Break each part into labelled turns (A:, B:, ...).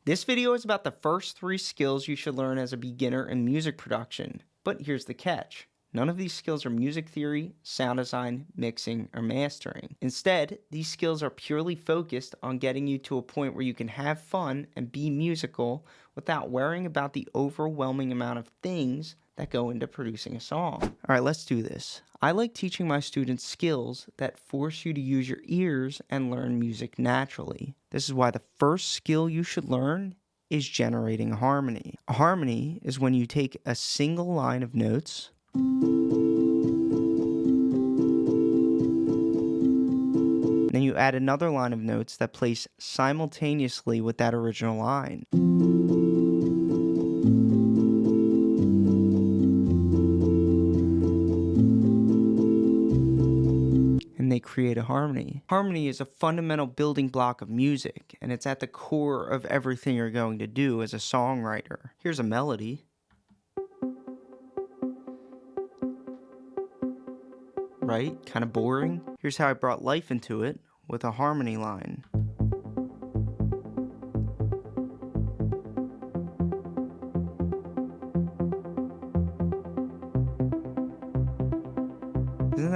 A: This video is about the first 3 skills you should learn as a beginner in music production. But here's the catch. None of these skills are music theory, sound design, mixing, or mastering. Instead, these skills are purely focused on getting you to a point where you can have fun and be musical without worrying about the overwhelming amount of things that go into producing a song. Alright, let's do this. I like teaching my students skills that force you to use your ears and learn music naturally. This is why the first skill you should learn is generating harmony. A harmony is when you take a single line of notes then you add another line of notes that plays simultaneously with that original line. And they create a harmony. Harmony is a fundamental building block of music, and it's at the core of everything you're going to do as a songwriter. Here's a melody. Right? Kind of boring. Here's how I brought life into it with a harmony line. Isn't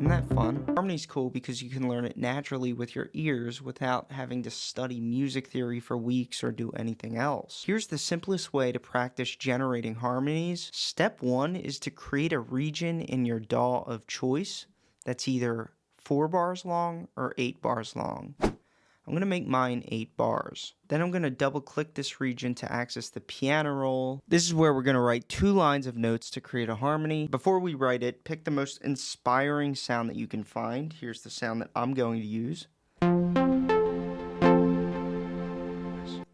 A: that fun? Harmony's cool because you can learn it naturally with your ears without having to study music theory for weeks or do anything else. Here's the simplest way to practice generating harmonies. Step 1 is to create a region in your DAW of choice that's either 4 bars long or 8 bars long. I'm going to make mine 8 bars. Then I'm going to double click this region to access the piano roll. This is where we're going to write 2 lines of notes to create a harmony. Before we write it, pick the most inspiring sound that you can find. Here's the sound that I'm going to use.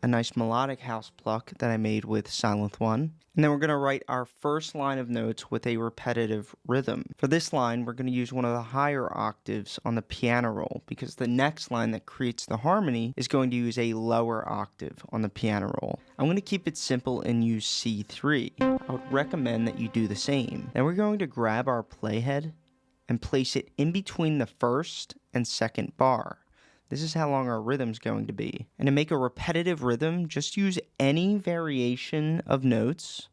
A: A nice melodic house pluck that I made with Silent One. And then we're going to write our first line of notes with a repetitive rhythm. For this line, we're going to use one of the higher octaves on the piano roll because the next line that creates the harmony is going to use a lower octave on the piano roll. I'm going to keep it simple and use C3. I would recommend that you do the same. Then we're going to grab our playhead and place it in between the first and second bar. This is how long our rhythm's going to be. And to make a repetitive rhythm, just use any variation of notes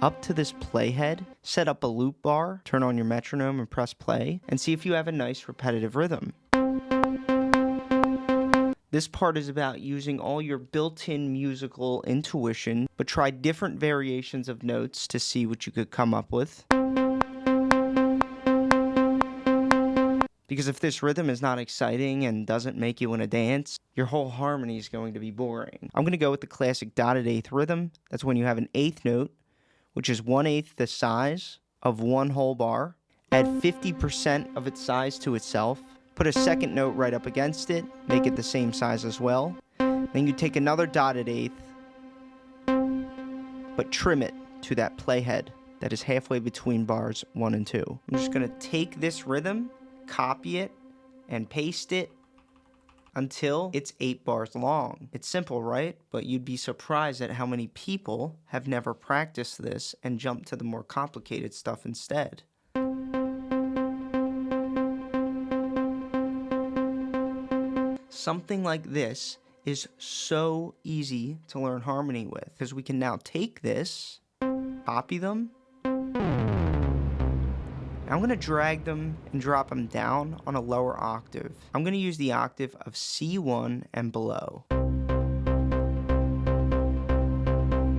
A: up to this playhead, set up a loop bar, turn on your metronome and press play, and see if you have a nice repetitive rhythm. This part is about using all your built-in musical intuition, but try different variations of notes to see what you could come up with. Because if this rhythm is not exciting and doesn't make you want to dance, your whole harmony is going to be boring. I'm going to go with the classic dotted eighth rhythm. That's when you have an eighth note, which is 1/8 the size of one whole bar. Add 50% of its size to itself. Put a second note right up against it. Make it the same size as well. Then you take another dotted eighth, but trim it to that playhead that is halfway between bars 1 and 2. I'm just going to take this rhythm, copy it, and paste it until it's 8 bars long. It's simple, right? But you'd be surprised at how many people have never practiced this and jumped to the more complicated stuff instead. Something like this is so easy to learn harmony with because we can now take this, copy them, I'm going to drag them and drop them down on a lower octave. I'm going to use the octave of C1 and below.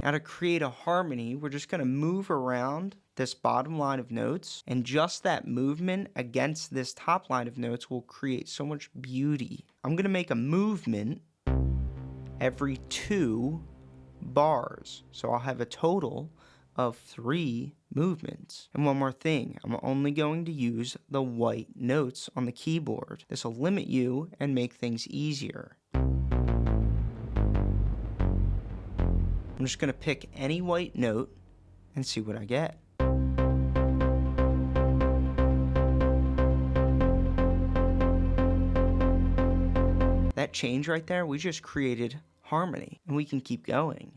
A: Now to create a harmony, we're just going to move around this bottom line of notes, and just that movement against this top line of notes will create so much beauty. I'm going to make a movement every 2 bars, so I'll have a total of 3 movements. And one more thing, I'm only going to use the white notes on the keyboard. This will limit you and make things easier. I'm just going to pick any white note and see what I get. That change right there, we just created harmony, and we can keep going.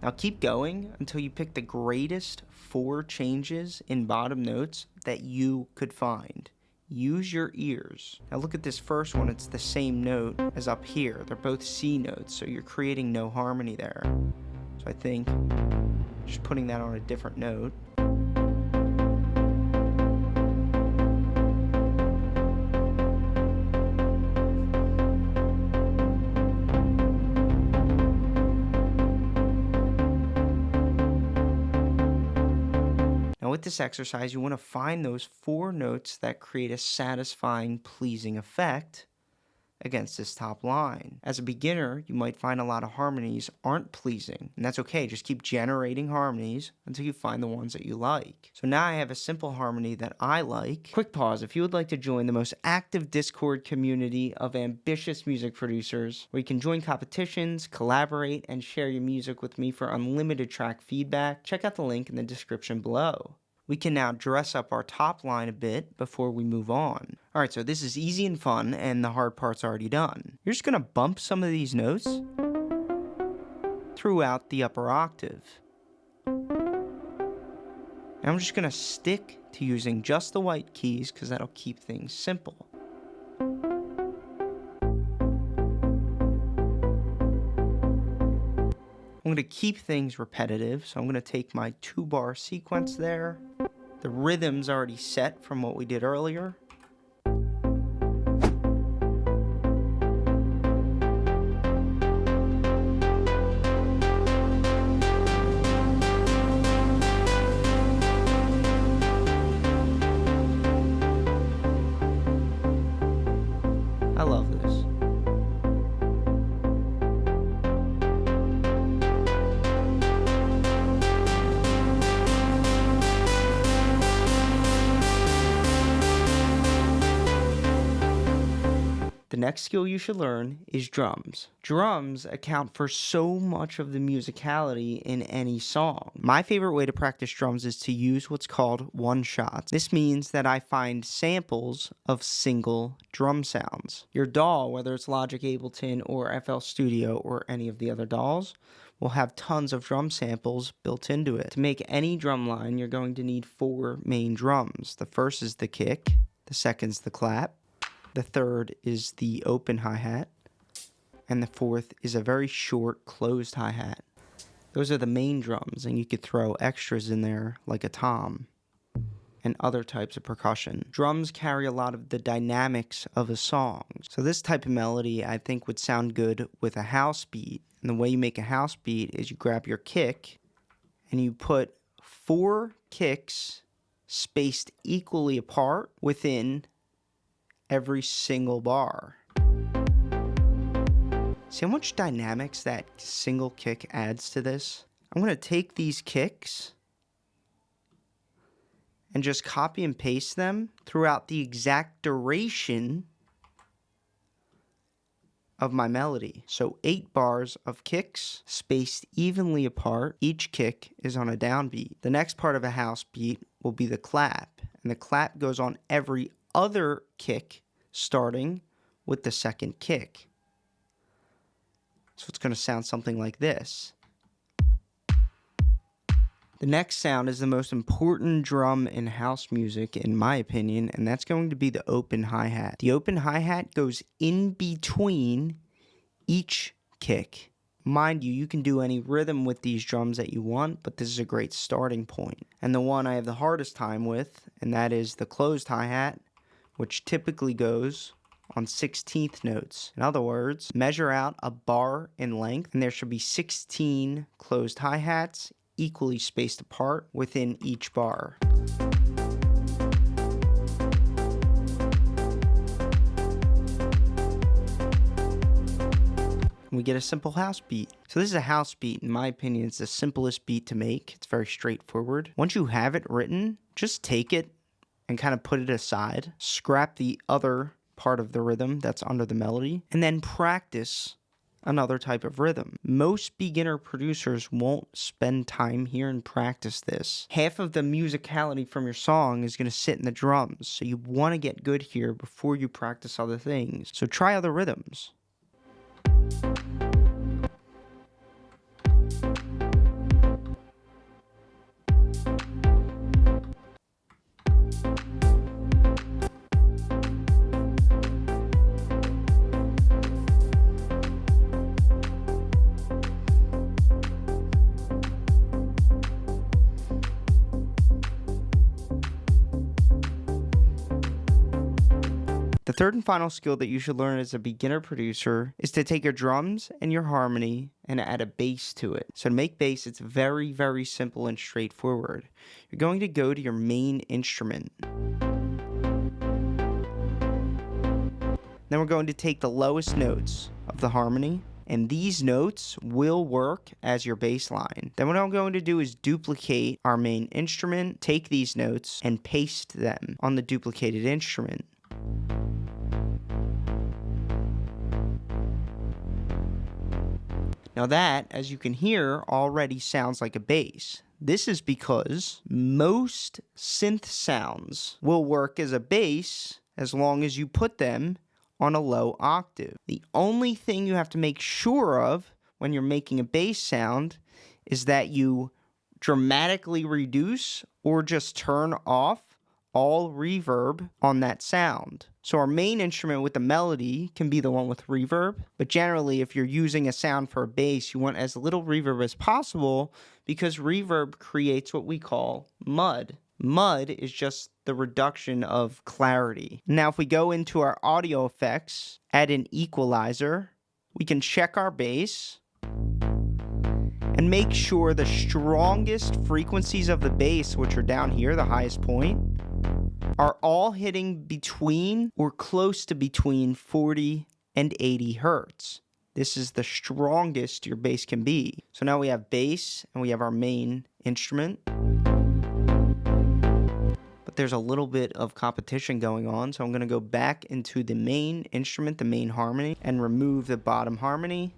A: Now keep going until you pick the greatest 4 changes in bottom notes that you could find. Use your ears. Now look at this first one. It's the same note as up here. They're both C notes, so you're creating no harmony there. So I think just putting that on a different note. Now with this exercise, you want to find those 4 notes that create a satisfying, pleasing effect against this top line. As a beginner, you might find a lot of harmonies aren't pleasing, and that's okay. Just keep generating harmonies until you find the ones that you like. So now I have a simple harmony that I like. Quick pause. If you would like to join the most active Discord community of ambitious music producers, where you can join competitions, collaborate, and share your music with me for unlimited track feedback, check out the link in the description below. We can now dress up our top line a bit before we move on. Alright, so this is easy and fun, and the hard part's already done. You're just going to bump some of these notes throughout the upper octave. And I'm just going to stick to using just the white keys because that'll keep things simple. I'm going to keep things repetitive, so I'm going to take my 2-bar sequence there. The rhythm's already set from what we did earlier. I love this. The next skill you should learn is drums. Drums account for so much of the musicality in any song. My favorite way to practice drums is to use what's called one-shots. This means that I find samples of single drum sounds. Your DAW, whether it's Logic Ableton or FL Studio or any of the other DAWs, will have tons of drum samples built into it. To make any drum line, you're going to need 4 main drums. The first is the kick, the second's the clap, the third is the open hi-hat, and the fourth is a very short closed hi-hat. Those are the main drums, and you could throw extras in there like a tom and other types of percussion. Drums carry a lot of the dynamics of a song. So this type of melody I think would sound good with a house beat. And the way you make a house beat is you grab your kick and you put 4 kicks spaced equally apart within every single bar. See how much dynamics that single kick adds to this? I'm going to take these kicks and just copy and paste them throughout the exact duration of my melody. So 8 bars of kicks spaced evenly apart. Each kick is on a downbeat. The next part of a house beat will be the clap, and the clap goes on every other kick starting with the second kick. So it's going to sound something like this. The next sound is the most important drum in house music, in my opinion, and that's going to be the open hi-hat. The open hi-hat goes in between each kick. Mind you, you can do any rhythm with these drums that you want, but this is a great starting point. And the one I have the hardest time with, and that is the closed hi-hat, which typically goes on 16th notes. In other words, measure out a bar in length, and there should be 16 closed hi-hats equally spaced apart within each bar. We get a simple house beat. So this is a house beat. In my opinion, it's the simplest beat to make. It's very straightforward. Once you have it written, just take it and kind of put it aside, scrap the other part of the rhythm that's under the melody, and then practice another type of rhythm. Most beginner producers won't spend time here and practice this. Half of the musicality from your song is going to sit in the drums, so you want to get good here before you practice other things. So try other rhythms. The third and final skill that you should learn as a beginner producer is to take your drums and your harmony and add a bass to it. So to make bass, it's very, very simple and straightforward. You're going to go to your main instrument. Then we're going to take the lowest notes of the harmony, and these notes will work as your bass line. Then what I'm going to do is duplicate our main instrument, take these notes, and paste them on the duplicated instrument. Now that, as you can hear, already sounds like a bass. This is because most synth sounds will work as a bass as long as you put them on a low octave. The only thing you have to make sure of when you're making a bass sound is that you dramatically reduce or just turn off all reverb on that sound. So our main instrument with the melody can be the one with reverb, but generally if you're using a sound for a bass, you want as little reverb as possible because reverb creates what we call mud. Mud is just the reduction of clarity. Now if we go into our audio effects, add an equalizer, we can check our bass and make sure the strongest frequencies of the bass, which are down here, the highest point, are all hitting between or close to between 40 and 80 hertz. This is the strongest your bass can be. So now we have bass and we have our main instrument. But there's a little bit of competition going on, so I'm going to go back into the main instrument, the main harmony, and remove the bottom harmony.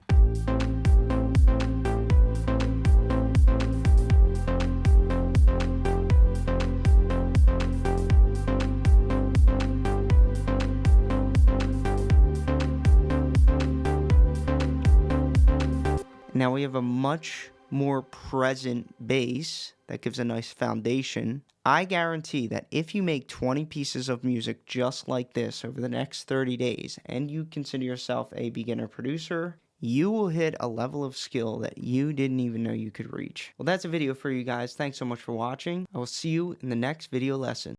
A: Now we have a much more present bass that gives a nice foundation. I guarantee that if you make 20 pieces of music just like this over the next 30 days and you consider yourself a beginner producer, you will hit a level of skill that you didn't even know you could reach. Well, that's a video for you guys. Thanks so much for watching. I will see you in the next video lesson.